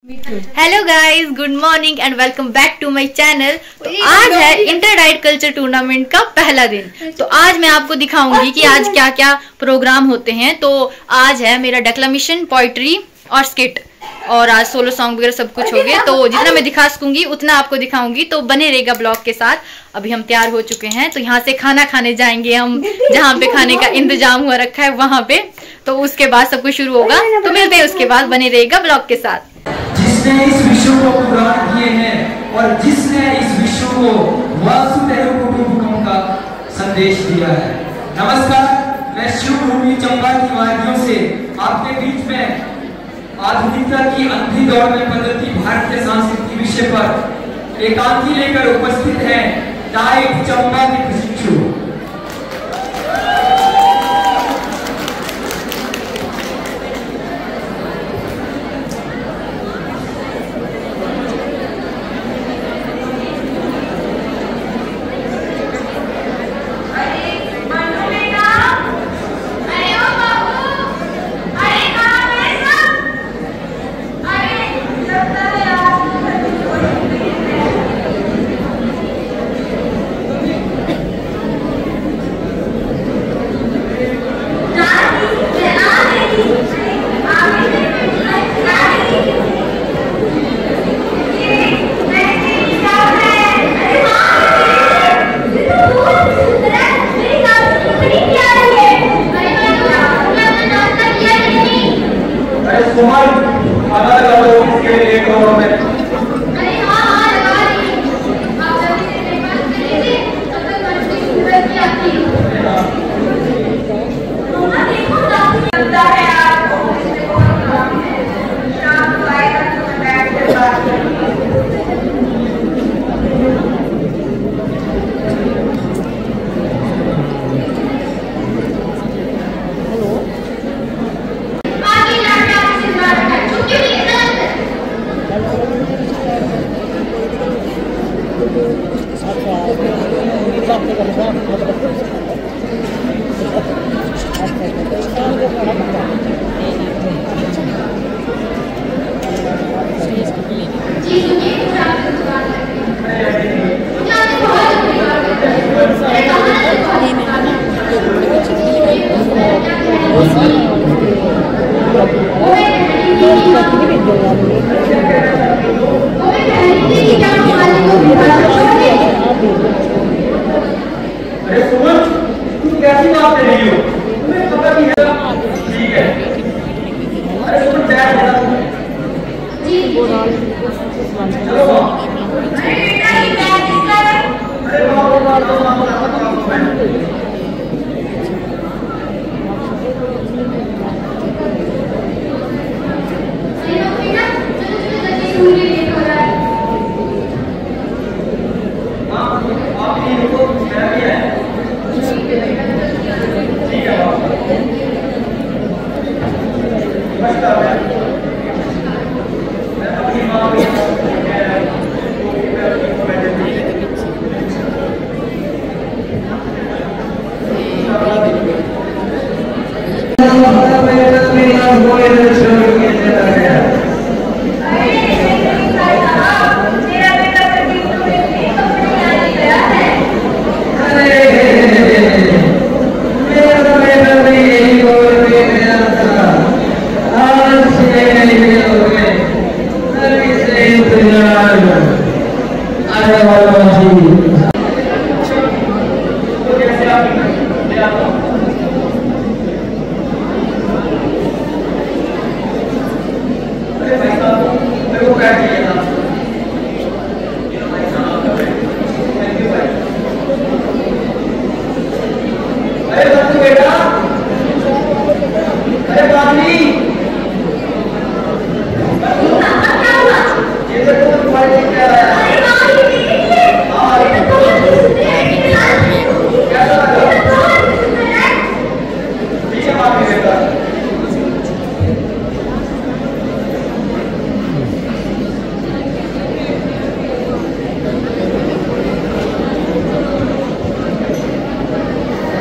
Hello guys, good morning and welcome back to my channel. तो आज है inter diet culture tournament का पहला दिन। तो आज मैं आपको दिखाऊंगी कि आज क्या क्या प्रोग्राम होते हैं। तो आज है मेरा डेक्लामेशन, पोइट्री और स्किट, और आज सोलो सॉन्ग वगैरह सब कुछ हो गया। तो जितना मैं दिखा सकूंगी उतना आपको दिखाऊंगी, तो बने रहेगा ब्लॉग के साथ। अभी हम तैयार हो चुके हैं, तो यहाँ से खाना खाने जाएंगे हम, जहाँ पे खाने का इंतजाम हुआ रखा है वहां पे। तो उसके बाद सब कुछ शुरू होगा, तो मिलते हैं उसके बाद। बने रहेगा ब्लॉग के साथ। जिसने इस विश्व को पुराण किए हैं और जिसने इस विश्व को वासुदेव कुटुंबकम का संदेश दिया है। नमस्कार, मैं शिवभूमि चंबा की वादियों से आपके बीच में आधुनिकता की अंधी दौड़ में बदलती भारतीय सांस्कृतिक विषय पर एकांकी लेकर उपस्थित है डाइट चंबा के प्रशिक्षु।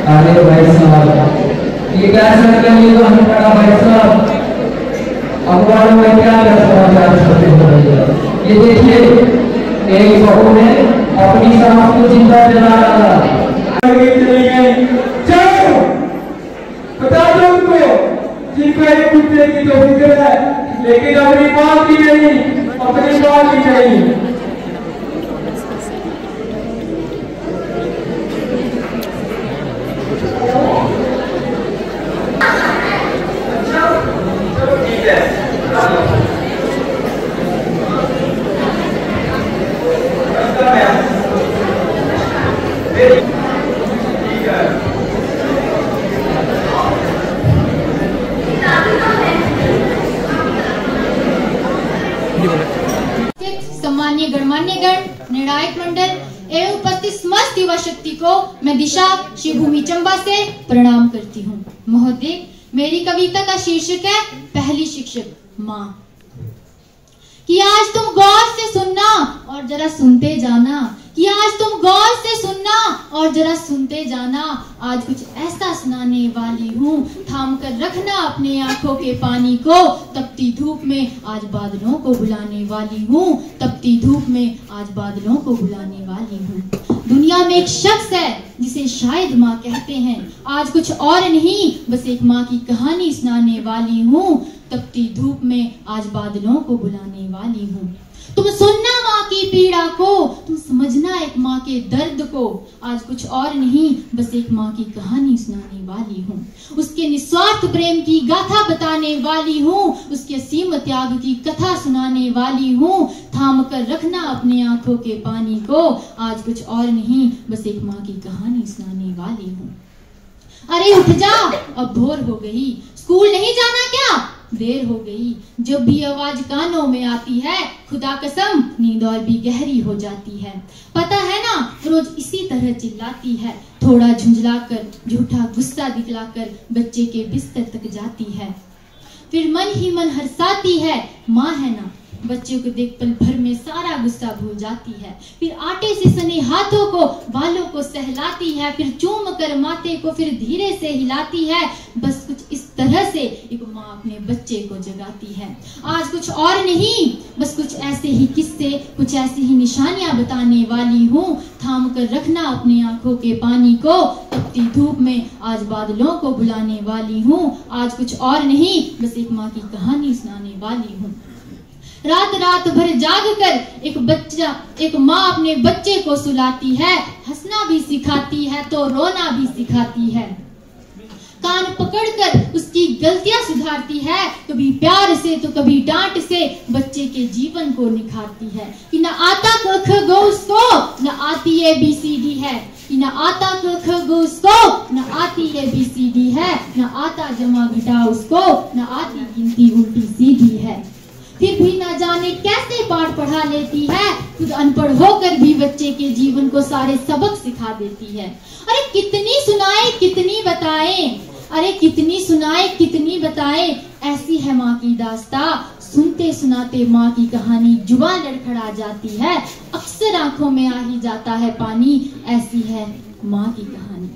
अरे भाई साहब, ये क्या सर, तो हमें पड़ा भाई साहब। अखबार में क्या समाचार छपे ये देखिए एक बहू ने अपनी सास को जिंदा जला डाला। जाओ बता दो उनको जिनको एक कुत्ते की तो फिक्र है, लेकिन अपनी बात की नहीं, अपनी बात की नहीं। सम्मानीय गणमान्यगण, निर्णायक मंडल एवं उपस्थित समस्त युवा शक्ति को मैं दिशा शिवभूमि चंबा से प्रणाम करती हूँ। महोदय, मेरी कविता का शीर्षक है पहली शिक्षक माँ। कि आज तुम गौर से सुनना और जरा सुनते जाना, कि आज तुम गौर से सुनना और जरा सुनते जाना। आज कुछ ऐसा सुनाने वाली हूँ, थाम कर रखना अपने आंखों के पानी को। तपती धूप में आज बादलों को बुलाने वाली हूँ, तपती धूप में आज बादलों को बुलाने वाली हूँ। दुनिया में एक शख्स है जिसे शायद माँ कहते हैं, आज कुछ और नहीं बस एक माँ की कहानी सुनाने वाली हूँ। तपती धूप में आज बादलों को बुलाने वाली हूँ। तुम सुनना माँ की पीड़ा को, तुम समझना एक माँ के दर्द को। आज कुछ और नहीं बस एक माँ की कहानी सुनाने वाली हूँ। उसके निस्वार्थ प्रेम की गाथा बताने वाली हूँ, उसके असीम त्याग की कथा सुनाने वाली हूँ। थाम कर रखना अपने आंखों के पानी को, आज कुछ और नहीं बस एक माँ की कहानी सुनाने वाली हूँ। अरे उठ जा, अब भोर हो गई, स्कूल नहीं जाना क्या? देर हो गई। जब भी आवाज कानों में आती है, खुदा कसम नींद और भी गहरी हो जाती है। पता है ना, रोज इसी तरह चिल्लाती है, थोड़ा झुंझलाकर झूठा गुस्सा दिखलाकर बच्चे के बिस्तर तक जाती है। फिर मन ही मन हर्षाती है, माँ है ना, बच्चे को देख पल भर में सारा गुस्सा भूल जाती है। फिर आटे से सने हाथों को बालों को सहलाती है, फिर चूम कर माथे को फिर धीरे से हिलाती है। बस कुछ इस तरह से एक माँ अपने बच्चे को जगाती है। आज कुछ और नहीं बस कुछ ऐसे ही किस्से, कुछ ऐसी ही निशानियां बताने वाली हूँ। थाम कर रखना अपनी आंखों के पानी को, तपती धूप में आज बादलों को बुलाने वाली हूँ। आज कुछ और नहीं बस एक माँ की कहानी सुनाने वाली हूँ। रात रात भर जाग कर एक माँ अपने बच्चे को सुलाती है, हंसना भी सिखाती है तो रोना भी सिखाती है। कान पकड़कर उसकी गलतियां सुधारती है, कभी प्यार से तो कभी डांट से बच्चे के जीवन को निखारती है। कि न आता क ख ग उसको, न आती ABCD है, कि न आता क ख ग उसको, न आती ABCD है, न आता जमा घटा उसको, न आती गिनती उल्टी सीधी है। फिर भी न जाने कैसे पाठ पढ़ा लेती है, खुद अनपढ़ होकर भी बच्चे के जीवन को सारे सबक सिखा देती है। अरे कितनी सुनाए कितनी बताएं, अरे कितनी सुनाए कितनी बताएं, ऐसी है माँ की दास्तां। सुनते सुनाते माँ की कहानी जुबान लड़खड़ा जाती है, अक्सर आंखों में आ ही जाता है पानी। ऐसी है माँ की कहानी।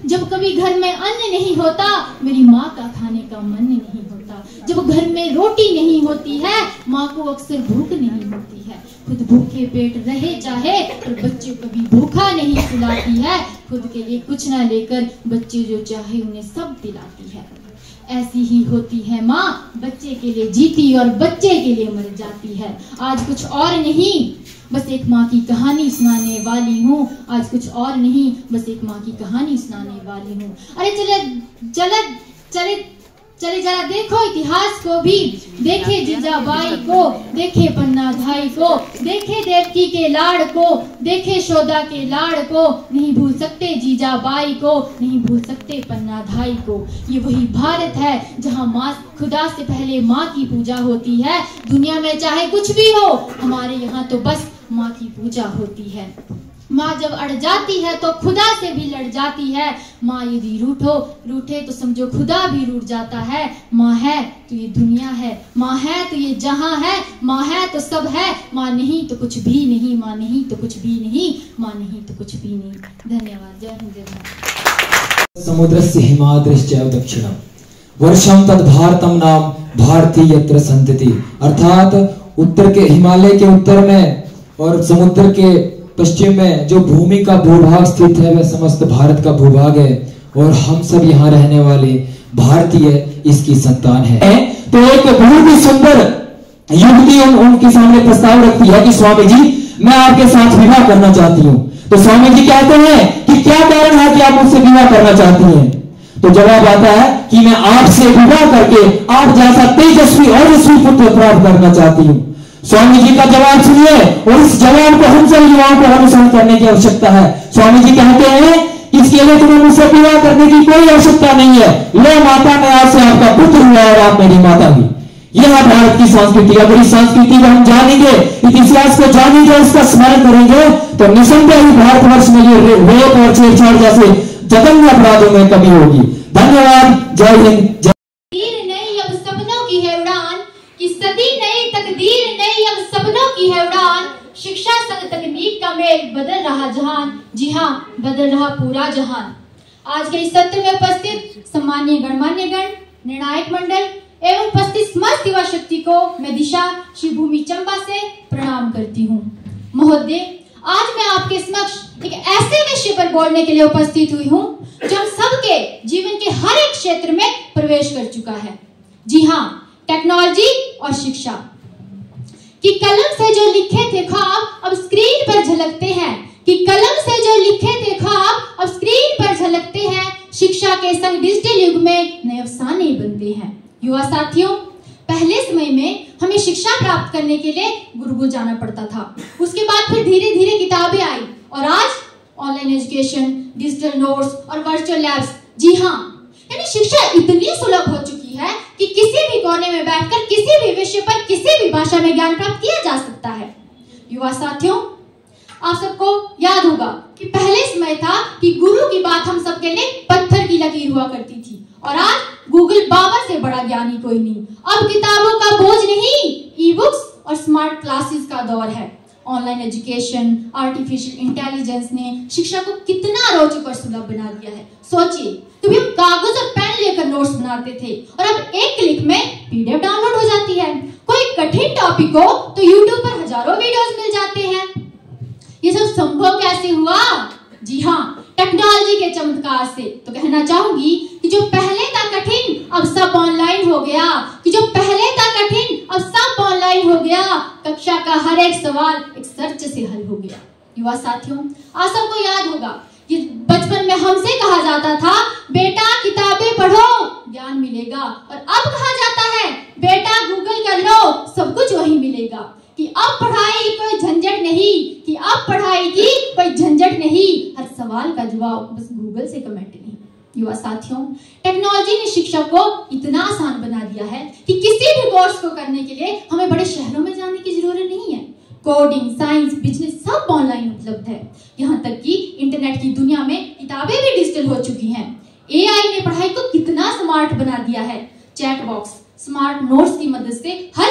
जब कभी घर में अन्न नहीं होता, मेरी माँ का खाने का मन नहीं होता। जब घर में रोटी नहीं होती है, माँ को अक्सर भूख नहीं होती है। खुद भूखे पेट रहे चाहे, पर बच्चे कभी भूखा नहीं सुलाती है। खुद के लिए कुछ ना लेकर बच्चे जो चाहे उन्हें सब दिलाती है। ऐसी ही होती है माँ, बच्चे के लिए जीती और बच्चे के लिए मर जाती है। आज कुछ और नहीं बस एक माँ की कहानी सुनाने वाली हूँ। आज कुछ और नहीं बस एक माँ की कहानी सुनाने वाली हूँ। अरे चले जरा देखो इतिहास को भी, देखे जीजाबाई को, देखे पन्ना धाई को, देखे देवकी के लाड़ को, देखे शोदा के लाड़ को। नहीं भूल सकते जीजाबाई को, नहीं भूल सकते पन्ना धाई को। ये वही भारत है जहाँ माँ खुदा से पहले माँ की पूजा होती है। दुनिया में चाहे कुछ भी हो, हमारे यहाँ तो बस माँ की पूजा होती है। माँ जब अड़ जाती है तो खुदा से भी लड़ जाती है। माँ यदि रूठे तो समझो खुदा भी रूठ जाता है। माँ है तो ये दुनिया है, माँ है तो ये जहां है, माँ है तो सब है, माँ नहीं तो कुछ भी नहीं, माँ नहीं तो कुछ भी नहीं, माँ नहीं तो कुछ भी नहीं। धन्यवाद। जय हिंद, जय भारत। समुद्रस्य हिमाद्रिश्च दक्षिणम वर्षम तद भारतम नाम भारती यत्र संतति। अर्थात उत्तर के हिमालय के उत्तर में और समुद्र के पश्चिम में जो भूमि का भूभाग स्थित है वह समस्त भारत का भूभाग है और हम सब यहाँ रहने वाले भारतीय इसकी संतान है। तो एक बहुत ही सुंदर युवती उनके सामने प्रस्ताव रखती है कि स्वामी जी मैं आपके साथ विवाह करना चाहती हूँ। तो स्वामी जी कहते हैं कि क्या कारण है कि आप मुझसे विवाह करना चाहती हैं? तो जवाब आता है कि मैं आपसे विवाह करके आप जैसा तेजस्वी और ओजस्वी पुत्र प्राप्त करना चाहती हूँ। स्वामी जी का जवाब सुनिए और इस जवाब को हम सब युवाओं को अनुसरण करने की आवश्यकता है। स्वामी जी कहते हैं इसके लिए तुम्हें मुझसे विवाह करने की कोई आवश्यकता नहीं है। लो माता मैं आज से आपका पुत्र हुआ और आप मेरी माता हुई। यह है भारत की संस्कृति। अगर इस संस्कृति को हम जानेंगे, इतिहास को जानेंगे, इसका स्मरण करेंगे तो निसंदेह ही भारतवर्ष में ये रेप और छेड़छाड़ जैसे जघन्य अपराधों में कमी होगी। धन्यवाद। जय हिंद। नहीं अब सपनों की है उड़ान, कि सदी नई तकदीर नहीं अब सपनों की है उड़ान। शिक्षा संग तकनीक का मेल बदल रहा जहान, जी हाँ बदल रहा पूरा जहान। आज के इस सत्र में उपस्थित सम्मानीय गणमान्य गण, निर्णायक मंडल एवं उपस्थित समस्त युवा शक्ति को मैं दिशा शिवभूमि चंबा से प्रणाम करती हूँ। महोदय, आज मैं आपके समक्ष एक ऐसे विषय पर बोलने के लिए उपस्थित हुई हूँ जो हम सबके जीवन के हर एक क्षेत्र में प्रवेश कर चुका है। जी हाँ, टेक्नोलॉजी और शिक्षा। कि कलम से जो लिखे थे ख्वाब अब स्क्रीन पर झलकते हैं, कि कलम से जो लिखे थे ख्वाब अब स्क्रीन पर झलकते हैं। शिक्षा के संग डिजिटल युग में नए अफसाने बनते हैं। युवा साथियों, पहले समय में हमें शिक्षा प्राप्त करने के लिए गुरुकुल जाना पड़ता था। उसके बाद फिर धीरे धीरे किताबें आई और आज ऑनलाइन एजुकेशन, डिजिटल नोट्स और वर्चुअल लैब्स। जी हाँ, यानी शिक्षा इतनी सुलभ हो चुकी है कि किसी भी कोने में बैठकर किसी भी विषय पर किसी भी भाषा में ज्ञान प्राप्त किया जा सकता है। युवा साथियों, आप सबको याद होगा कि पहले समय था कि गुरु की बात हम सबके लिए पत्थर की लकीर हुआ करती थी और आज गूगल बाबा से बड़ा ज्ञानी कोई नहीं। अब किताबों का बोझ नहीं, ई बुक्स और स्मार्ट क्लासेस का दौर है। ऑनलाइन एजुकेशन, आर्टिफिशियल इंटेलिजेंस ने शिक्षा को कितना रोचक और सुलभ बना दिया है। सोचिए, कभी हम कागज और पेन लेकर नोट्स बनाते थे और अब एक क्लिक में पीडीएफ डाउनलोड हो जाती है। कोई कठिन टॉपिक हो तो यूट्यूब पर हजारों वीडियोस मिल जाते हैं। ये सब संभव कैसे हुआ? जी हाँ, टेक्नोलॉजी के चमत्कार से। तो कहना चाहूंगी कि जो पहले था कठिन अब सब ऑनलाइन हो गया, कि जो पहले था कठिन अब सब ऑनलाइन हो गया। कक्षा का हर एक सवाल एक सर्च से हल हो गया। युवा साथियों, आप सबको याद होगा कि बचपन में हमसे कहा जाता था बेटा किताबें पढ़ो ज्ञान मिलेगा, और अब कहा जाता है बेटा गूगल कर लो सब कुछ वही मिलेगा। कि अब पढ़ाई की कोई झंझट नहीं, कि अब पढ़ाई की कोई झंझट नहीं, हर सवाल का जवाब बस गूगल से कमेंट नहीं। युवा साथियों, टेक्नोलॉजी ने शिक्षा को इतना आसान बना दिया है कि किसी भी कोर्स को करने के लिए हमें बड़े शहरों में जाने की जरूरत नहीं है। कोडिंग, साइंस, बिजनेस सब ऑनलाइन उपलब्ध है। यहाँ तक कि इंटरनेट की दुनिया में किताबें भी डिजिटल हो चुकी हैं। एआई ने पढ़ाई को कितना स्मार्ट बना दिया है। चैट बॉक्स, स्मार्ट नोट्स की मदद से हर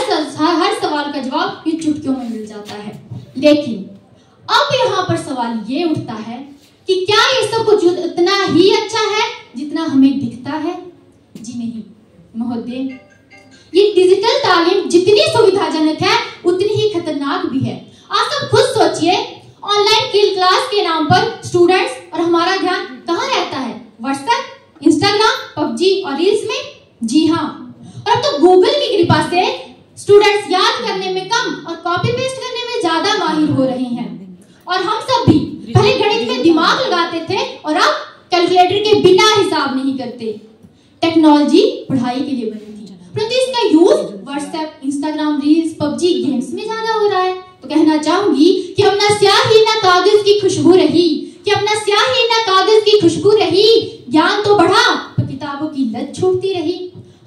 सवाल का जवाब ये चुटकियों में मिल जाता है। लेकिन अब यहाँ पर सवाल ये उठता है कि क्या ये सब कुछ उतना ही अच्छा है जितना हमें दिखता है? जी नहीं महोदय, ये डिजिटल तालीम जितनी सुविधाजनक है उतनी ही खतरनाक भी है। आप सब खुद सोचिए, ऑनलाइन क्लास के नाम पर स्टूडेंट्स और हमारा ध्यान कहाँ रहता है? व्हाट्सएप, इंस्टाग्राम, पबजी और रील्स में। जी हाँ, और अब तो गूगल की कृपा से स्टूडेंट्स याद करने में कम और कॉपी पेस्ट करने में ज्यादा माहिर हो रहे हैं। और हम सब भी पहले गणित में दिमाग लगाते थे और अब कैलकुलेटर के बिना हिसाब नहीं करते। टेक्नोलॉजी पढ़ाई के लिए बनी थी, परंतु इसका use WhatsApp, Instagram, reels, PUBG, games में ज्यादा हो रहा है। तो कहना चाहूंगी कि अपना स्याही ना कागज की खुशबू रही, कि अपना स्याही ना कागज की खुशबू रही। ज्ञान तो बढ़ा पर किताबों की लत छूटती रही।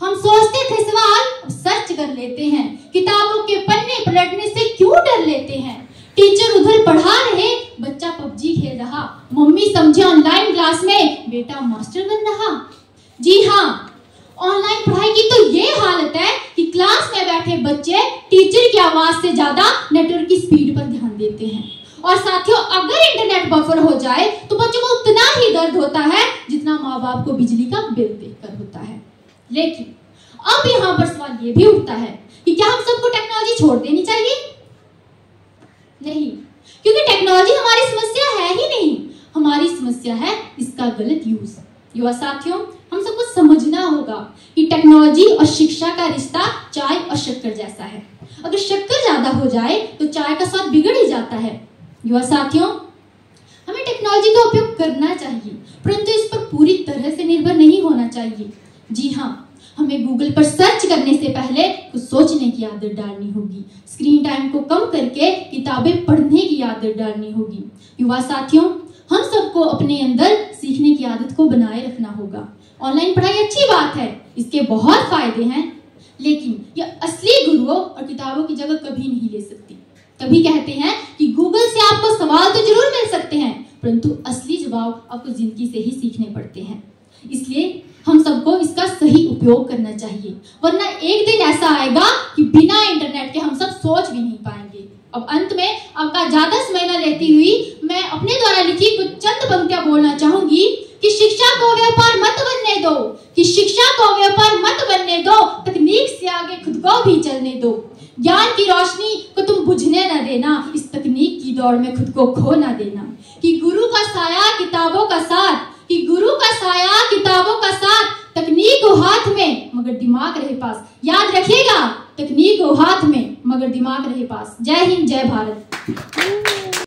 हम सोचते थे सवाल, अब सर्च कर लेते हैं। किताबों के पन्ने पलटने से क्यों डर लेते हैं? टीचर उधर पढ़ा रहे, बच्चा पबजी खेल रहा। मम्मी समझे ऑनलाइन क्लास में, बेटा मास्टर बन रहा। जी हाँ, ऑनलाइन पढ़ाई की तो ये हालत है कि क्लास में बैठे बच्चे टीचर की आवाज से ज्यादा नेटवर्क की स्पीड पर ध्यान देते हैं। और साथियों, अगर इंटरनेट बफर हो जाए तो बच्चों को उतना ही दर्द होता है जितना माँ बाप को बिजली का बिल देखकर होता है। लेकिन अब यहाँ पर सवाल ये भी उठता है कि क्या हम सबको टेक्नोलॉजी टेक्नोलॉजी छोड़ देनी चाहिए? नहीं, क्योंकि टेक्नोलॉजी हमारी समस्या है ही नहीं, हमारी समस्या है इसका गलत यूज। युवा साथियों, हम सबको समझना होगा कि टेक्नोलॉजी और शिक्षा का रिश्ता चाय और शक्कर जैसा है। अगर शक्कर ज्यादा हो जाए तो चाय का स्वाद बिगड़ ही जाता है। युवा साथियों, हमें टेक्नोलॉजी का उपयोग करना चाहिए, परंतु इस पर पूरी तरह से निर्भर नहीं होना चाहिए। जी हाँ, हमें गूगल पर सर्च करने से पहले कुछ सोचने की आदत डालनी होगी, स्क्रीन टाइम को कम करके किताबें पढ़ने की आदत डालनी होगी। युवा साथियों, हम सबको अपने अंदर सीखने की आदत को बनाए रखना होगा। ऑनलाइन पढ़ाई अच्छी बात है, इसके बहुत फायदे हैं, लेकिन यह असली गुरुओं और किताबों की जगह कभी नहीं ले सकती। कभी कहते हैं कि गूगल से आपको सवाल तो जरूर मिल सकते हैं, परंतु असली जवाब आपको जिंदगी से ही सीखने पड़ते हैं। इसलिए हम सबको इसका सही उपयोग करना चाहिए, वरना एक दिन ऐसा आएगा कि बिना इंटरनेट के हम सब सोच भी नहीं पाएंगे। अब अंत में आपका ज्यादा समय न लेती हुई मैं अपने द्वारा लिखी कुछ चंद पंक्तियां बोलना चाहूंगी कि शिक्षा को व्यापार मत बनने दो, कि शिक्षा को व्यापार मत बनने दो, तकनीक से आगे खुद को भी चलने दो। ज्ञान की रोशनी को तुम बुझने न देना, इस तकनीक की दौड़ में खुद को खो न देना। कि गुरु का साया किताबों का साथ, कि गुरु का साया किताबों का साथ, तकनीक हो हाथ में मगर दिमाग रहे पास। याद रखिएगा, तकनीक हो हाथ में मगर दिमाग रहे पास। जय हिंद, जय भारत।